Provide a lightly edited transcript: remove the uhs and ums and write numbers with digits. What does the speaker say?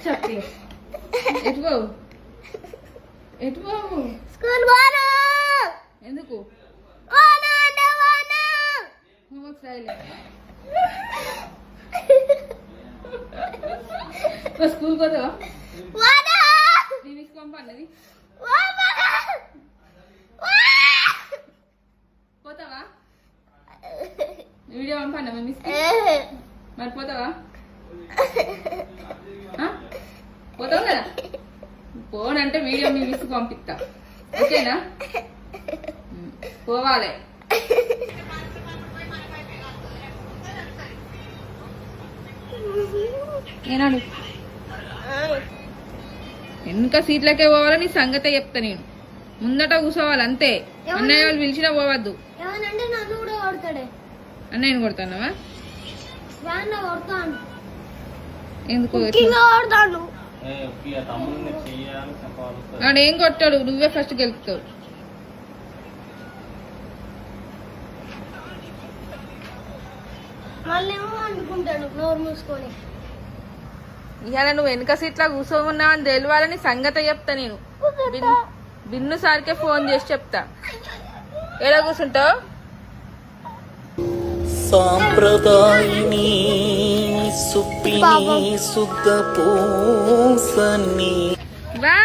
చెప్పి ఎటు బాబు ఎటు బాబు స్కూల్ పోను ఎందుకు పోను అంటే పోను హోంవర్క్ రాయలే స్కూల్ పోతావా పోను నీ మిస్ పంపన్నది పోతావా వీడియో పంపన్నా మీ మిస్ మరి పోతావా పోతావు కదా పోనంటే వీడియో మీ మిస్ పంపిస్తా ఓకేనా పోవాలి ఏనాడు వెనుక సీట్లకే పోవాలా నీ సంగతే చెప్తా నేను ముందట కూర్చోవాలి అంతే అన్నయ్య వాళ్ళు పిలిచినా పోవద్దు ఏమనంటే నన్ను కూడా కొడతాడే అన్నయ్యని కొడతానవా వ్యాన్ కొడతాను ఎందుకు కొడతాను వాడు ఏం కొట్టాడు నువ్వే ఫస్ట్ గెలుపుతావు మళ్ళీ ఏమో అనుకుంటాడు నోరు మూసుకొని ఇవాళ నువ్వు వెనుక సీట్లా కూర్చోమన్నావు అని తెలియాలని సంగతి చెప్తా నేను బిన్ను సార్కే ఫోన్ చేసి చెప్తా ఎలా కూర్చుంటావు సాంప్రదాయిని సుప్పిని శుద్ధ పూసని బా